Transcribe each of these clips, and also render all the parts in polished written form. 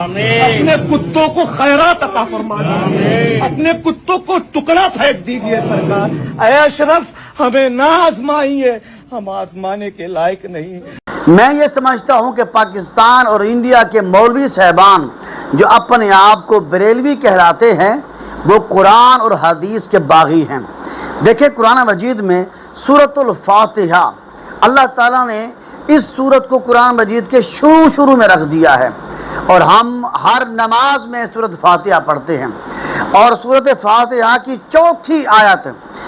अपने कुत्तों को खैरात अता फरमा दीजिए, अपने कुत्तों को टुकड़ा फेंक दीजिए सरकार। ऐ अशरफ, हमें ना आजमाइए, हम आजमाने के लायक नहीं। मैं ये समझता हूँ कि पाकिस्तान और इंडिया के मौलवी साहबान जो अपने आप को बरेलवी कहलाते हैं वो कुरान और हदीस के बागी हैं। देखिए कुरान मजीद में सूरतुल फातिहा, अल्लाह ताला ने इस सूरत को कुरान मजीद के शुरू में रख दिया है और हम हर नमाज में सूरत फातिहा पढ़ते हैं। और सूरत फातिहा की चौथी आयत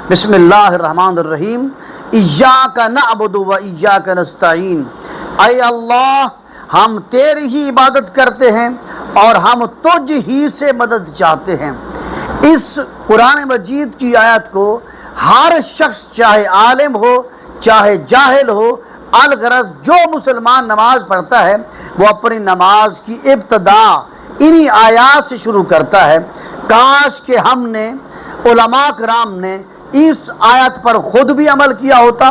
बिस्मिल्लाहिर्रहमानिर्रहीम, इय्याका नअबुदु व इय्याका नस्तईन, ऐ अल्लाह हम तेरी ही इबादत करते हैं और हम तुझ ही से मदद चाहते हैं। इस कुरान मजीद की आयत को हर शख्स, चाहे आलिम हो चाहे जाहिल हो, अलगरज जो मुसलमान नमाज पढ़ता है वो अपनी नमाज की इब्तदा इन्हीं आयात से शुरू करता है। काश कि हमने, उलमा कराम ने इस आयत पर खुद भी अमल किया होता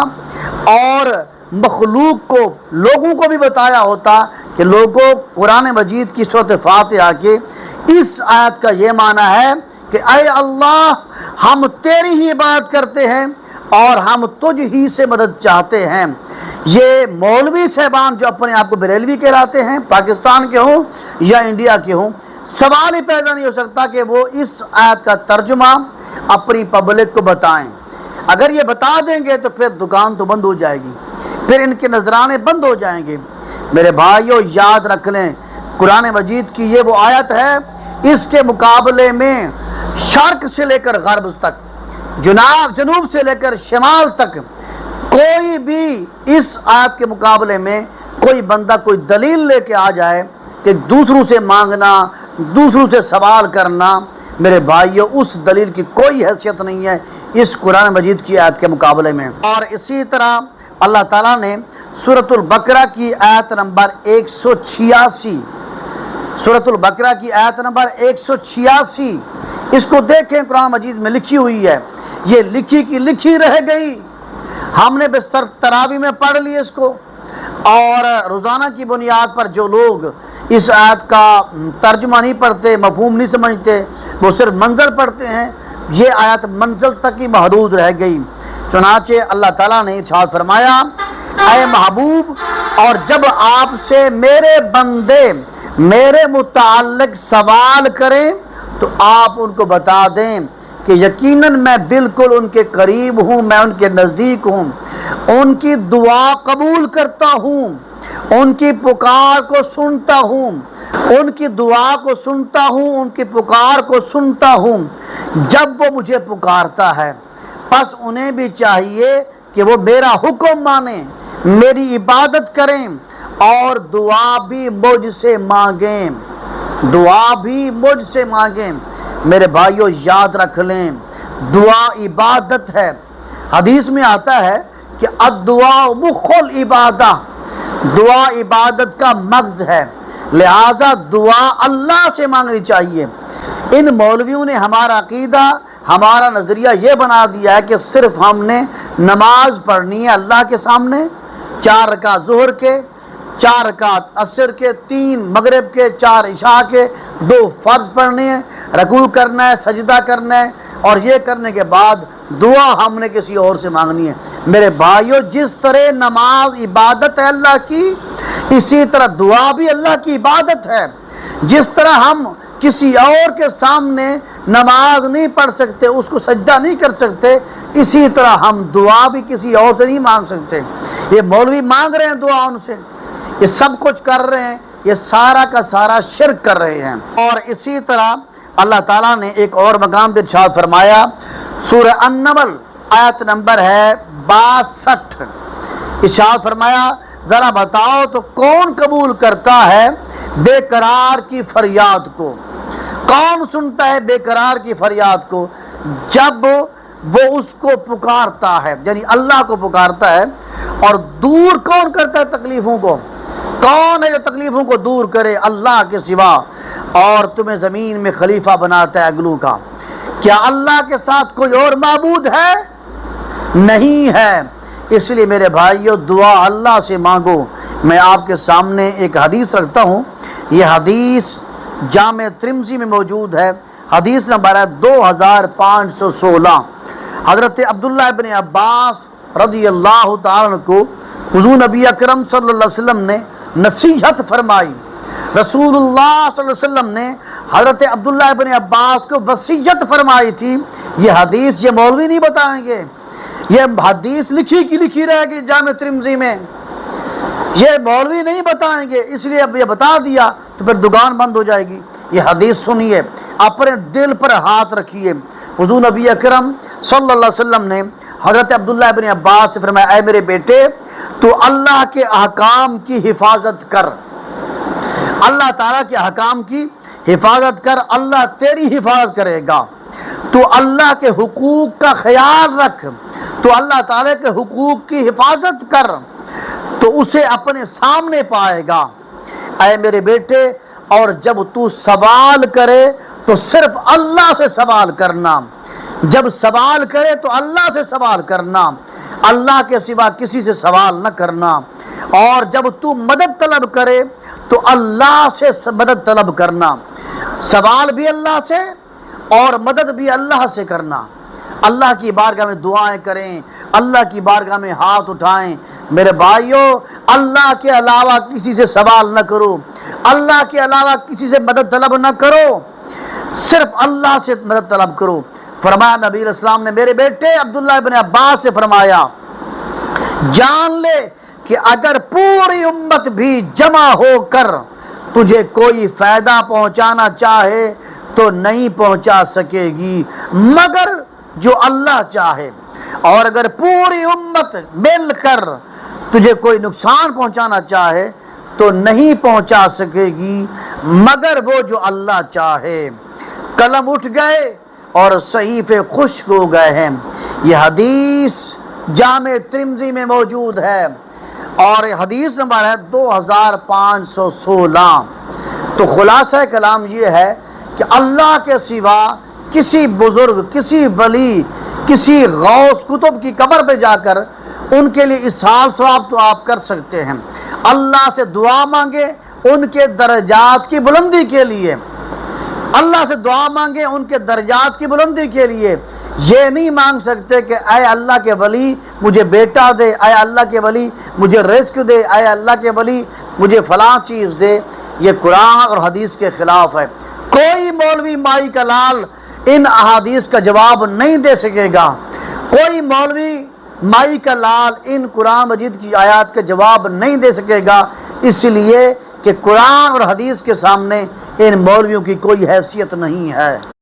और मखलूक को, लोगों को भी बताया होता कि लोगों, कुरान मजीद की सूरत फातिहा के इस आयत का ये माना है कि ऐ अल्लाह हम तेरी ही इबादत करते हैं और हम तुझ ही से मदद चाहते हैं। ये मौलवी साहबान जो अपने आप को बरेलवी कहलाते हैं, पाकिस्तान के हों या इंडिया के हों, सवाल ही पैदा नहीं हो सकता कि वो इस आयत का तर्जुमा अपनी पब्लिक को बताएं। अगर ये बता देंगे तो फिर दुकान तो बंद हो जाएगी, फिर इनके नजराने बंद हो जाएंगे। मेरे भाइयों याद रख लें, कुरान मजीद की ये वो आयत है, इसके मुकाबले में शर्क से लेकर गर्ब तक, जनूब से लेकर शिमाल तक, कोई भी इस आयत के मुकाबले में कोई बंदा कोई दलील लेके आ जाए कि दूसरों से मांगना, दूसरों से सवाल करना, मेरे भाइयों उस दलील की कोई हैसियत नहीं है इस कुरान मजीद की आयत के मुकाबले में। और इसी तरह अल्लाह ताला ने सूरतुल बकरा की आयत नंबर 186, सूरतुल बकरा की आयत नंबर 186, इसको देखें, कुरान मजीद में लिखी हुई है, ये लिखी की लिखी रह गई। हमने बेसर तरावी में पढ़ ली इसको, और रोज़ाना की बुनियाद पर जो लोग इस आयत का तर्जुमा नहीं पढ़ते, मफहूम नहीं समझते, वो सिर्फ मंज़र पढ़ते हैं, ये आयत मंज़िल तक ही महदूद रह गई। चुनाचे अल्लाह ताला ने इरशाद फरमाया, ऐ महबूब, और जब आपसे मेरे बंदे मेरे मुताल्लिक सवाल करें तो आप उनको बता दें कि यकीनन मैं बिल्कुल उनके करीब हूँ, मैं उनके नज़दीक हूँ, उनकी दुआ कबूल करता हूँ, उनकी पुकार को सुनता हूँ, उनकी दुआ को सुनता हूँ, उनकी पुकार को सुनता हूँ जब वो मुझे पुकारता है। बस उन्हें भी चाहिए कि वो मेरा हुक्म माने, मेरी इबादत करें और दुआ भी मुझसे मांगें, दुआ भी मुझसे मांगें। मेरे भाइयों याद रख लें, दुआ इबादत है। हदीस में आता है कि अद्दुआ मुखुल इबादा, दुआ इबादत का मग़ज़ है, लिहाजा दुआ अल्लाह से मांगनी चाहिए। इन मौलवियों ने हमारा अकीदा, हमारा नज़रिया ये बना दिया है कि सिर्फ हमने नमाज पढ़नी है अल्लाह के सामने, 4 रकात ज़ुहर के, 4 रकात असर के, 3 मगरिब के, 4 इशा के, 2 फ़र्ज पढ़ने हैं, रकू करना है, सजदा करना है, और ये करने के बाद दुआ हमने किसी और से मांगनी है। मेरे भाइयों, जिस तरह नमाज इबादत है अल्लाह की, इसी तरह दुआ भी अल्लाह की इबादत है। जिस तरह हम किसी और के सामने नमाज नहीं पढ़ सकते, उसको सजदा नहीं कर सकते, इसी तरह हम दुआ भी किसी और से नहीं मांग सकते। ये मौलवी मांग रहे हैं दुआ उनसे, ये सब कुछ कर रहे हैं, ये सारा का सारा शिर्क कर रहे हैं। और इसी तरह अल्लाह ताला ने एक और मकाम पे इरशाद फरमाया, सूरह अन-नमल आयत नंबर है 62, इरशाद फरमाया, ज़रा बताओ तो कौन कबूल करता है बेकरार की फरियाद को, कौन सुनता है बेकरार की फरियाद को जब वो उसको पुकारता है, यानी अल्लाह को पुकारता है। और दूर कौन करता है तकलीफ़ों को, कौन है जो तकलीफ़ों को दूर करे अल्लाह के सिवा, और तुम्हें ज़मीन में खलीफा बनाता है अगलू का। क्या अल्लाह के साथ कोई और माबूद है? नहीं है। इसलिए मेरे भाइयों, दुआ अल्लाह से मांगो। मैं आपके सामने एक हदीस रखता हूँ, ये हदीस جامع ترمذی میں موجود ہے، حدیث نمبر ہے 2516۔ حضرت عبداللہ ابن عباس رضی اللہ تعالیٰ عنہ کو حضور نبی اکرم صلی اللہ علیہ وسلم نے نصیحت فرمائی۔ رسول اللہ صلی اللہ علیہ وسلم نے حضرت عبداللہ ابن عباس کو وصیت فرمائی تھی۔ یہ حدیث یہ مولوی نہیں بتائیں گے، یہ حدیث لکھی کی لکھی رہے گی جامع ترمذی میں، یہ مولوی نہیں بتائیں گے، اس لیے اب یہ بتا دیا تو پھر دکان بند ہو جائے گی۔ یہ حدیث سنیے، اپنے دل پر ہاتھ رکھیے۔ حضور نبی اکرم صلی اللہ علیہ وسلم نے حضرت عبداللہ ابن عباس سے فرمایا، اے میرے بیٹے تو اللہ کے احکام کی حفاظت کر، اللہ تعالیٰ کے احکام کی حفاظت کر، اللہ تیری حفاظت کرے گا۔ تو اللہ کے حقوق کا خیال رکھ، تو اللہ تعالیٰ کے حقوق کی حفاظت کر، تو اسے اپنے سامنے پائے گا۔ اے میرے بیٹے، اور جب تو سوال کرے تو صرف اللہ سے سوال کرنا، جب سوال کرے تو اللہ سے سوال کرنا، اللہ کے سوا کسی سے سوال نہ کرنا، اور جب تو مدد طلب کرے تو اللہ سے مدد طلب کرنا، سوال بھی اللہ سے اور مدد بھی اللہ سے کرنا۔ اللہ کی بارگاہ میں دعائیں کریں، اللہ کی بارگاہ میں ہاتھ اٹھائیں۔ میرے بھائیوں، اللہ کے علاوہ کسی سے سوال نہ کرو، اللہ کے علاوہ کسی سے مدد طلب نہ کرو، صرف اللہ سے مدد طلب کرو۔ فرمایا نبی علیہ السلام نے میرے بیٹے عبداللہ ابن عباس سے فرمایا، جان لے کہ اگر پوری امت بھی جمع ہو کر تجھے کوئی فائدہ پہنچانا چاہے تو نہیں پہنچا سکے گی مگر جو اللہ چاہے، اور اگر پوری امت مل کر تجھے کوئی نقصان پہنچانا چاہے تو نہیں پہنچا سکے گی مگر وہ جو اللہ چاہے۔ قلم اٹھ گئے اور صحیفے خشک ہو گئے ہیں۔ یہ حدیث جامع ترمذی میں موجود ہے اور حدیث نمبر ہے 2516۔ تو خلاصہ کلام یہ ہے کہ اللہ کے سوا کسی بزرگ، کسی ولی، کسی غوث کتب کی قبر پہ جا کر ان کے لیے اسحال ثواب تو آپ کر سکتے ہیں، اللہ سے دعا مانگے ان کے درجات کی بلندی کے لیے، اللہ سے دعا مانگے ان کے درجات کی بلندی کے لیے۔ یہ نہیں مانگ سکتے کہ اے اللہ کے ولی مجھے بیٹا دے، اے اللہ کے ولی مجھے رزق دے، اے اللہ کے ولی مجھے فلاں چیز دے۔ یہ قرآن اور حدیث کے خلاف ہے۔ کوئی مولوی مائی کا لال ان احادیث کا جواب نہیں دے سکے گا، کوئی مولوی مائی کا لال ان قرآن مجید کی آیات کا جواب نہیں دے سکے گا، اس لیے کہ قرآن اور حدیث کے سامنے ان مولویوں کی کوئی حیثیت نہیں ہے۔